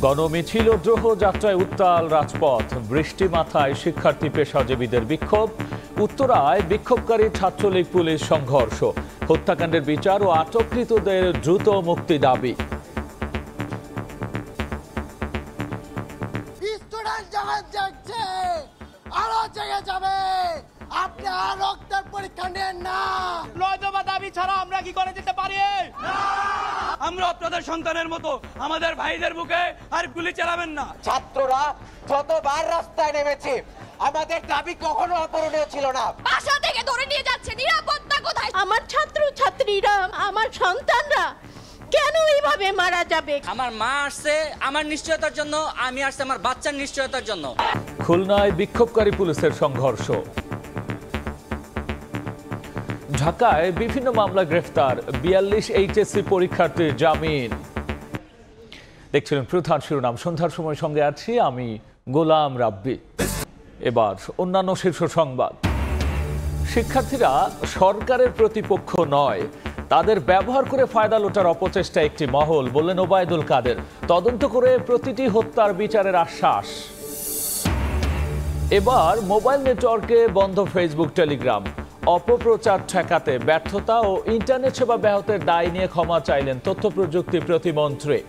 গণমিছিল ও দ্রোহ যাত্রায় উত্তাল রাজপথ, বৃষ্টি মাথায় শিক্ষার্থী পেশাজীবীদের বিক্ষোভ। উত্তরায় বিক্ষোভকারী ছাত্রলীগ পুলিশ সংঘর্ষ, হত্যাকাণ্ডের বিচার ও আটককৃতদের দ্রুত মুক্তি দাবি। আপনি আর রক্তের পরীক্ষা নেন না, নয়তোবা দাবি ছাড়া আমরা কি করে যেতে পারি? আমরা আপনাদের সন্তানের মতো আমাদের ভাইদের বুকে আর গুলি চালাবেন না। ছাত্ররা যতবার রাস্তায় নেমেছে আমাদের দাবি কখনো অপূরণীয় ছিল না। বাসা থেকে ধরে নিয়ে যাচ্ছে, নিরাপত্তা কোথায়? আমার ছাত্র ছাত্রীরা, আমার সন্তানরা কেন এইভাবে মারা যাবে? আমার মা আসছে আমার নিশ্চয়তার জন্য, আমি আসছে আমার বাচ্চার নিশ্চয়তার জন্য। খুলনায় বিক্ষোভকারী পুলিশের সংঘর্ষ। ঢাকায় বিভিন্ন মামলা গ্রেফতার 42 এইচএসসি পরীক্ষার্থীর জামিন। দেখছিলেন প্রধান শিরোনাম। সন্ধ্যার সময় সঙ্গে আছি আমি গোলাম রাব্বি। এবার অন্যান্য শীর্ষ সংবাদ। শিক্ষার্থীরা সরকারের প্রতিপক্ষ নয়, তাদের ব্যবহার করে ফায়দা লোটার অপচেষ্টা একটি মহল, বললেন ওবায়দুল কাদের। তদন্ত করে প্রতিটি হত্যার বিচারের আশ্বাস। এবার মোবাইল নেটওয়ার্কে বন্ধ ফেসবুক, টেলিগ্রাম। অপপ্রচার ঠেকাতে ব্যর্থতা ও ইন্টারনেট সেবা ব্যাহতের দায় নিয়ে ক্ষমা চাইলেন তথ্য প্রযুক্তি প্রতিমন্ত্রী।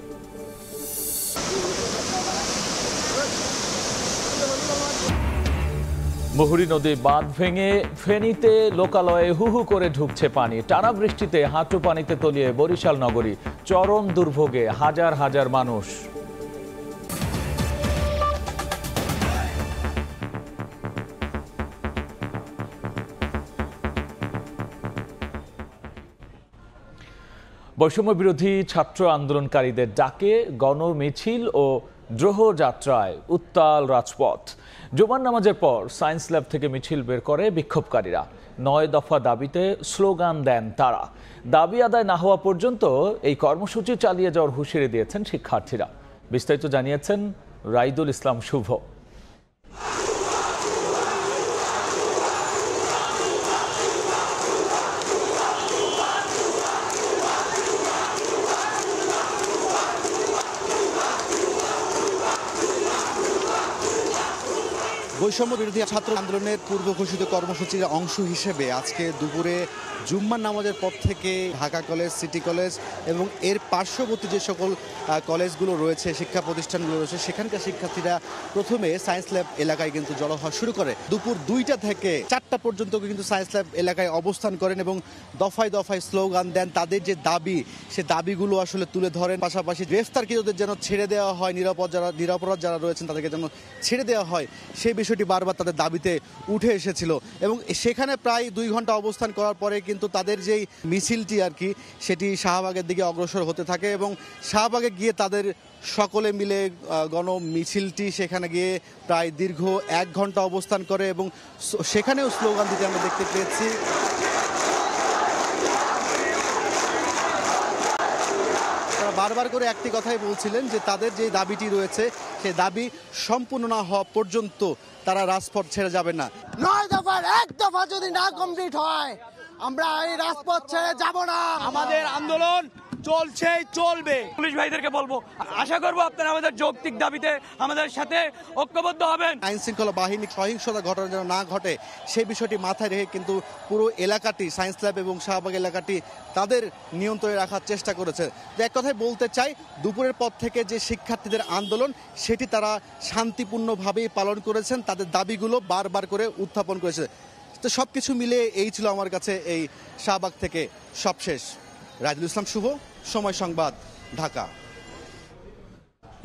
মুহুরী নদী বাঁধ ভেঙে ফেনীতে লোকালয়ে হুহু করে ঢুকছে পানি। টানা বৃষ্টিতে হাঁটু পানিতে তলিয়ে বরিশাল নগরী, চরম দুর্ভোগে হাজার হাজার মানুষ। বৈষম্য বিরোধী ছাত্র আন্দোলনকারীদের ডাকে গণমিছিল ও দ্রোহ যাত্রায় উত্তাল রাজপথ। জুমার নামাজের পর সায়েন্স ল্যাব থেকে মিছিল বের করে বিক্ষোভকারীরা। 9 দফা দাবিতে স্লোগান দেন তারা। দাবি আদায় না হওয়া পর্যন্ত এই কর্মসূচি চালিয়ে যাওয়ার হুঁশিয়ারি দিয়েছেন শিক্ষার্থীরা। বিস্তারিত জানিয়েছেন রাইদুল ইসলাম শুভ। বৈষম্য বিরোধী ছাত্র আন্দোলনের পূর্ব ঘোষিত কর্মসূচির অংশ হিসেবে আজকে দুপুরে জুম্মার নামাজের পর থেকে ঢাকা কলেজ, সিটি কলেজ এবং এর পার্শ্ববর্তী যে সকল কলেজগুলো রয়েছে, শিক্ষা প্রতিষ্ঠানগুলো রয়েছে, সেখানকার শিক্ষার্থীরা প্রথমে সায়েন্স ল্যাব এলাকায় কিন্তু জড়ো হওয়া শুরু করে। দুপুর 2টা থেকে 4টা পর্যন্ত কিন্তু সায়েন্স ল্যাব এলাকায় অবস্থান করেন এবং দফায় দফায় স্লোগান দেন। তাদের যে দাবি, সে দাবিগুলো আসলে তুলে ধরেন। পাশাপাশি গ্রেফতারকৃতদের যেন ছেড়ে দেওয়া হয়, নিরপরাধ যারা রয়েছেন তাদেরকে যেন ছেড়ে দেওয়া হয়, সেই বিষয়টি বারবার তাদের দাবিতে উঠে এসেছিল। এবং সেখানে প্রায় 2 ঘন্টা অবস্থান করার পরে কিন্তু তাদের যেই মিছিলটি আর কি, সেটি শাহবাগের দিকে অগ্রসর হতে থাকে এবং শাহবাগে গিয়ে তাদের সকলে মিলে গণমিছিলটি সেখানে গিয়ে প্রায় দীর্ঘ 1 ঘন্টা অবস্থান করে এবং সেখানেও স্লোগান দিতে আমরা দেখতে পেয়েছি। তারা বারবার করে একটি কথাই বলছিলেন যে তাদের যে দাবিটি রয়েছে সেই দাবি সম্পূর্ণ না হওয়া পর্যন্ত তারা রাজপথ ছেড়ে যাবে না। 9 দফার 1 দফা যদি না কমপ্লিট হয় আমরা এই রাজপথ ছেড়ে যাব না। আমাদের আন্দোলন চলছে, চলবে। পুলিশ ভাইদেরকে বলবো, আশা করবো আপনারা আমাদের যৌক্তিক দাবিতে আমাদের সাথে ঐক্যবদ্ধ হবেন। আইন শৃঙ্খলা বাহিনী সহিংসতা ঘটনা যেন না ঘটে সেই বিষয়টি মাথায় রেখে কিন্তু পুরো এলাকাটি, সায়েন্স ল্যাব এবং শাহবাগ এলাকাটি তাদের নিয়ন্ত্রণে রাখার চেষ্টা করেছে। এক কথায় বলতে চাই, দুপুরের পর থেকে যে শিক্ষার্থীদের আন্দোলন সেটি তারা শান্তিপূর্ণভাবেই পালন করেছেন, তাদের দাবিগুলো বারবার করে উত্থাপন করেছে। তো সব কিছু মিলে এই ছিল আমার কাছে এই শাহবাগ থেকে সবশেষ। রাইদুল ইসলাম শুভ, সময় সংবাদ, ঢাকা।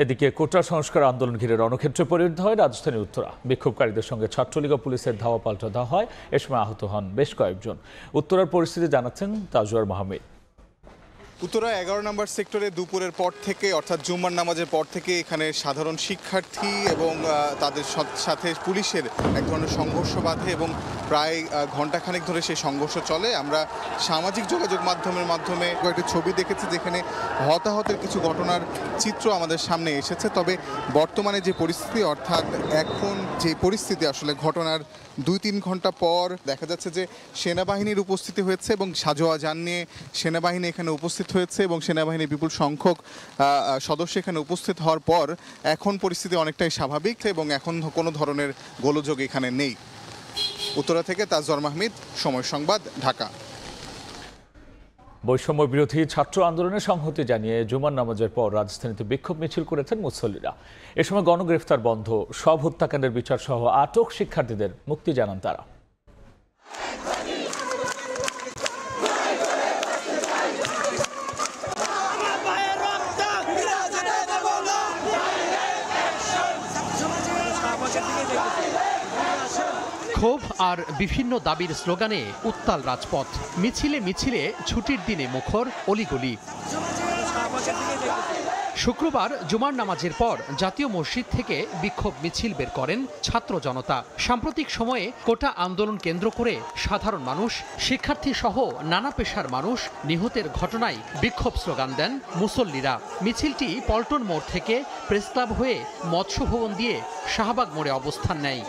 এদিকে কোটা সংস্কার আন্দোলন ঘিরে রণক্ষেত্রে পরিণত হয় রাজধানীর উত্তরা। বিক্ষোভকারীদের সঙ্গে ছাত্রলীগ ও পুলিশের ধাওয়া পাল্টা দেওয়া হয়। এ সময় আহত হন বেশ কয়েকজন। উত্তরার পরিস্থিতি জানাচ্ছেন তাজওয়ার মাহমুদ। উত্তরা 11 নম্বর সেক্টরে দুপুরের পর থেকে অর্থাৎ জুম্মার নামাজের পর থেকে এখানে সাধারণ শিক্ষার্থী এবং তাদের সাথে পুলিশের এক ধরনের সংঘর্ষ বাধে এবং প্রায় ঘণ্টাখানেক ধরে সেই সংঘর্ষ চলে। আমরা সামাজিক যোগাযোগ মাধ্যমে কয়েকটি ছবি দেখেছি যেখানে হতাহতের কিছু ঘটনার চিত্র আমাদের সামনে এসেছে। তবে বর্তমানে যে পরিস্থিতি, অর্থাৎ এখন যে পরিস্থিতি, আসলে ঘটনার 2-3 ঘন্টা পর দেখা যাচ্ছে যে সেনাবাহিনীর উপস্থিতি হয়েছে এবং সাজোয়া যান নিয়ে সেনাবাহিনী এখানে উপস্থিত হয়েছে এবং সেনাবাহিনীর বিপুল সংখ্যক সদস্য এখানে উপস্থিত হওয়ার পর এখন পরিস্থিতি অনেকটাই স্বাভাবিক এবং এখন কোনো ধরনের গোলযোগ এখানে নেই। উত্তরা থেকে তাজওয়ার মাহমিদ, সময় সংবাদ, ঢাকা। বৈষম্য বিরোধী ছাত্র আন্দোলনের সংহতি জানিয়ে জুমার নামাজের পর রাজধানীতে বিক্ষোভ মিছিল করেছেন মুসল্লিরা। এ সময় গণগ্রেফতার বন্ধ, সব হত্যাকাণ্ডের বিচার সহ আটক শিক্ষার্থীদের মুক্তি জানান তারা। ক্ষোভ আর বিভিন্ন দাবির স্লোগানে উত্তাল রাজপথ, মিছিলে মিছিলে ছুটির দিনে মুখর অলিগলি। শুক্রবার জুমার নামাজের পর জাতীয় মসজিদ থেকে বিক্ষোভ মিছিল বের করেন ছাত্র জনতা। সাম্প্রতিক সময়ে কোটা আন্দোলন কেন্দ্র করে সাধারণ মানুষ, শিক্ষার্থী সহ নানা পেশার মানুষ নিহতের ঘটনায় বিক্ষোভ স্লোগান দেন মুসল্লিরা। মিছিলটি পল্টন মোড় থেকে প্রেসক্লাব হয়ে মৎস্য ভবন দিয়ে শাহবাগ মোড়ে অবস্থান নেয়।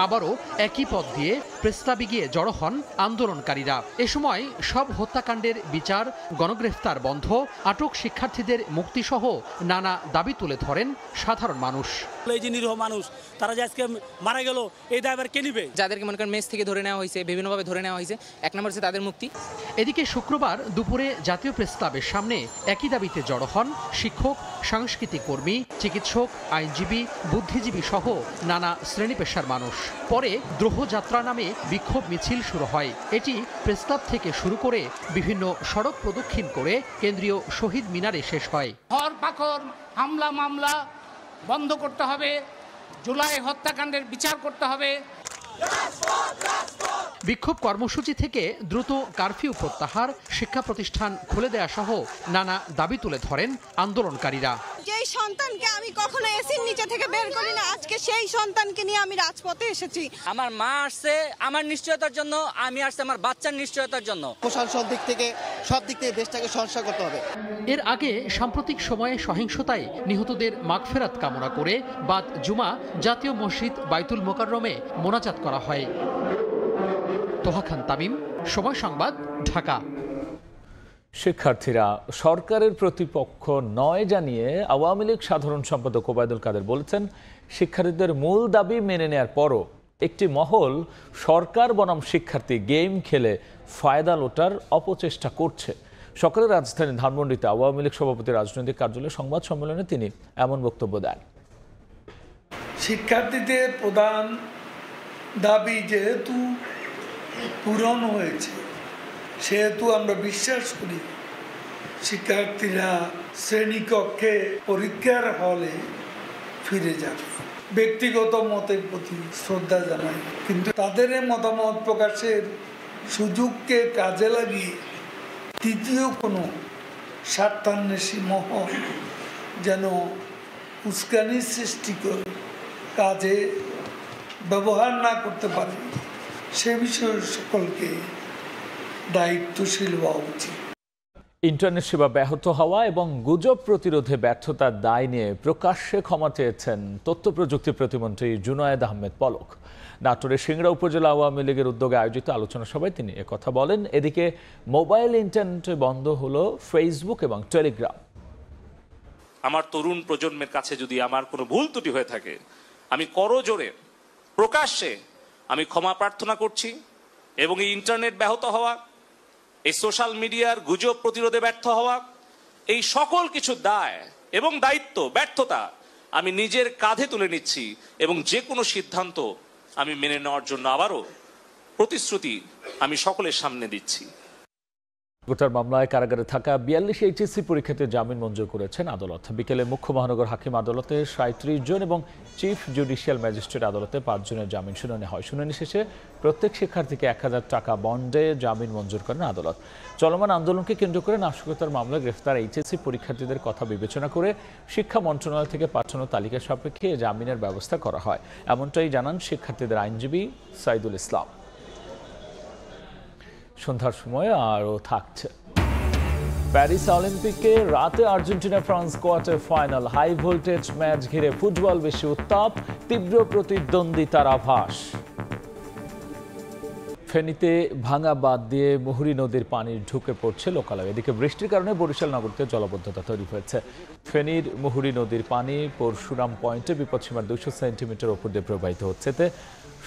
আবারও একই পথ দিয়ে প্রেসক্লাবে গিয়ে জড়ো হন আন্দোলনকারীরা। এ সময় সব হত্যাকাণ্ডের বিচার, গণগ্রেফতার বন্ধ, আটক শিক্ষার্থীদের মুক্তিসহ নানা দাবি তুলে ধরেন সাধারণ মানুষ। এই যে নিরীহ মানুষ, তারা যে আজকে মারা গেল, এই দায়ভার কে নিবে? যাদেরকে মনে করেন মেস থেকে ধরে নেওয়া হয়েছে, বিভিন্নভাবে ধরে নেওয়া হয়েছে, এক নম্বর হচ্ছে তাদের মুক্তি। এদিকে শুক্রবার দুপুরে জাতীয় প্রেসক্লাবের সামনে একই দাবিতে জড়ো হন শিক্ষক, সাংস্কৃতিক কর্মী, চিকিৎসক, আইনজীবী, বুদ্ধিজীবী সহ নানা শ্রেণী পেশার মানুষ। পরে দ্রোহযাত্রা নামে বিক্ষোভ মিছিল শুরু হয়। এটি প্রেসক্লাব থেকে শুরু করে বিভিন্ন সড়ক প্রদক্ষিণ করে কেন্দ্রীয় শহীদ মিনারে শেষ হয়। ধরপাকড়, হামলা মামলা বন্ধ করতে হবে, জুলাই হত্যাকাণ্ডের বিচার করতে হবে। বিক্ষোভ কর্মসূচি থেকে দ্রুত কারফিউ প্রত্যাহার, শিক্ষা প্রতিষ্ঠান খুলে দেয়া সহ নানা দাবি তুলে ধরেন আন্দোলনকারীরা। যেই সন্তানকে আমি কখনো এসির নিচে থেকে বের করি না, আজকে সেই সন্তানকে নিয়ে আমি রাজপথে এসেছি। আমার মা আসছে আমার নিশ্চয়তার জন্য, আমি আসছে আমার বাচ্চার নিশ্চয়তার জন্য। প্রশাসন দিক থেকে সব দিক থেকে দেশটাকে সংস্কার করতে হবে। এর আগে সাম্প্রতিক সময়ে সহিংসতায় নিহতদের মাগফেরাত কামনা করে বাদ জুমা জাতীয় মসজিদ বাইতুল মোকাররমে মোনাজাত করা হয়। তোহা খান তামিম, সময় সংবাদ, ঢাকা। শিক্ষার্থীরা সরকারের প্রতিপক্ষ নয় জানিয়ে আওয়ামী লীগ সাধারণ সম্পাদক ওবায়দুল কাদের বলেছেন, শিক্ষার্থীদের মূল দাবি মেনে নেয়ার পরও একটি মহল সরকার বনাম শিক্ষার্থী গেম খেলে ফায়দা লোটার অপচেষ্টা করছে। সকালে রাজধানী ধানমন্ডিতে আওয়ামী লীগ সভাপতির রাজনৈতিক কার্যালয়ে সংবাদ সম্মেলনে তিনি এমন বক্তব্য দেন। শিক্ষার্থীদের প্রধান দাবি যেহেতু পূরণ হয়েছে, সেহেতু আমরা বিশ্বাস করি শিক্ষার্থীরা শ্রেণীকক্ষে পরীক্ষার হলে ফিরে যাবে। ব্যক্তিগত মতের প্রতি শ্রদ্ধা জানাই, কিন্তু তাদের মতামত প্রকাশের সুযোগকে কাজে লাগিয়ে তৃতীয় কোনো স্বার্থান্বেষী মহল যেন উস্কানি সৃষ্টি করে কাজে ব্যবহার না করতে পারে, সে বিষয়ে সকলকে দায়িত্বশীল হওয়া উচিত। ইন্টারনেট সেবা ব্যাহত হওয়া এবং গুজব প্রতিরোধে ব্যর্থতার দায় নিয়ে প্রকাশ্যে ক্ষমা চেয়েছেন তথ্য প্রযুক্তি প্রতিমন্ত্রী জুনায়েদ আহমেদ পলক। নাটোরের সিংড়া উপজেলা আওয়ামী লীগের উদ্যোগে আয়োজিত আলোচনা সভায় তিনি একথা বলেন। এদিকে মোবাইল ইন্টারনেটে বন্ধ হলো ফেসবুক এবং টেলিগ্রাম। আমার তরুণ প্রজন্মের কাছে যদি আমার কোনো ভুল ত্রুটি হয়ে থাকে, আমি করজোড়ে প্রকাশ্যে আমি ক্ষমা প্রার্থনা করছি। এবং এই ইন্টারনেট ব্যাহত হওয়া, এই সোশ্যাল মিডিয়ার গুজব প্রতিরোধে ব্যর্থ হওয়া, এই সকল কিছু দায় এবং দায়িত্ব, ব্যর্থতা আমি নিজের কাঁধে তুলে নিচ্ছি এবং যে কোনো সিদ্ধান্ত আমি মেনে নেওয়ার জন্য আবারও প্রতিশ্রুতি আমি সকলের সামনে দিচ্ছি। গোটার মামলায় কারাগারে থাকা 42 এইচএসসি পরীক্ষার্থীর জামিন মঞ্জুর করেছেন আদালত। বিকেলে মুখ্য মহানগর হাকিম আদালতে 37 জন এবং চিফ জুডিশিয়াল ম্যাজিস্ট্রেট আদালতে 5 জনের জামিন শুনানি হয়। শুনানি শেষে প্রত্যেক শিক্ষার্থীকে 1000 টাকা বন্ডে জামিন মঞ্জুর করেন আদালত। চলমান আন্দোলনকে কেন্দ্র করে নাশকতার মামলায় গ্রেফতার এইচএসসি পরীক্ষার্থীদের কথা বিবেচনা করে শিক্ষা মন্ত্রণালয় থেকে পাঠানো তালিকা সাপেক্ষে জামিনের ব্যবস্থা করা হয়, এমনটাই জানান শিক্ষার্থীদের আইনজীবী সাইদুল ইসলাম। সন্ধ্যার সময় আরও থাকছে প্যারিস অলিম্পিকে রাতে Argentina France quarter final. High voltage match ঘিরে ফুটবল বেশি উত্তাপ, তীব্র প্রতিদ্বন্দ্বিতার আভাস। ফেনীতে ভাঙা বাঁধ দিয়ে মুহুরী নদীর পানি ঢুকে পড়ছে লোকালয়ে। এদিকে বৃষ্টির কারণে বরিশাল নগরীতে জলাবদ্ধতা তৈরি হয়েছে। ফেনীর মুহুরী নদীর পানি পরশুরাম পয়েন্টে বিপদসীমার 200 সেন্টিমিটার ওপর দিয়ে প্রবাহিত হচ্ছে। এতে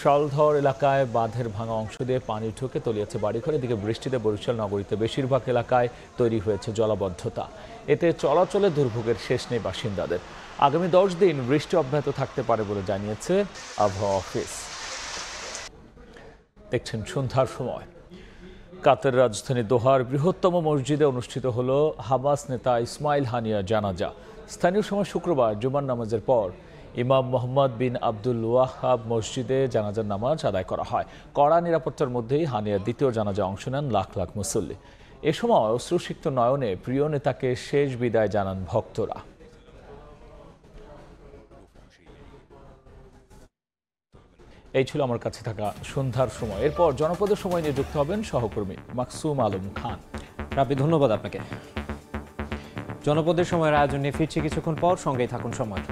শালধর এলাকায় বাঁধের ভাঙা অংশ দিয়ে পানি ঢুকে তলিয়েছে বাড়িঘর। এদিকে বৃষ্টিতে বরিশাল নগরীতে বেশিরভাগ এলাকায় তৈরি হয়েছে জলাবদ্ধতা। এতে চলাচলে দুর্ভোগের শেষ নেই বাসিন্দাদের। আগামী 10 দিন বৃষ্টি অব্যাহত থাকতে পারে বলে জানিয়েছে আবহাওয়া অফিস। দেখছেন সন্ধ্যার সময়। কাতার রাজধানী দোহার বৃহত্তম মসজিদে অনুষ্ঠিত হলো হামাস নেতা ইসমাইল হানিয়ার জানাজা। স্থানীয় সময় শুক্রবার জুমার নামাজের পর ইমাম মোহাম্মদ বিন আব্দুল ওয়াহাব মসজিদে জানাজার নামাজ আদায় করা হয়। কড়া নিরাপত্তার মধ্যেই হানিয়ার দ্বিতীয় জানাজা অংশ নেন লাখ লাখ মুসল্লি। এ সময় অশ্রুসিক্ত নয়নে প্রিয় নেতাকে শেষ বিদায় জানান ভক্তরা। এই ছিল আমার কাছে থাকা সন্ধ্যার সময়। এরপর জনপদের সময় নিয়ে যুক্ত হবেন সহকর্মী মাকসুম আলম খান। রাব্বি, ধন্যবাদ আপনাকে। জনপদের সময়ের আয়োজন নিয়ে ফিরছি কিছুক্ষণ পর, সঙ্গেই থাকুন সময়।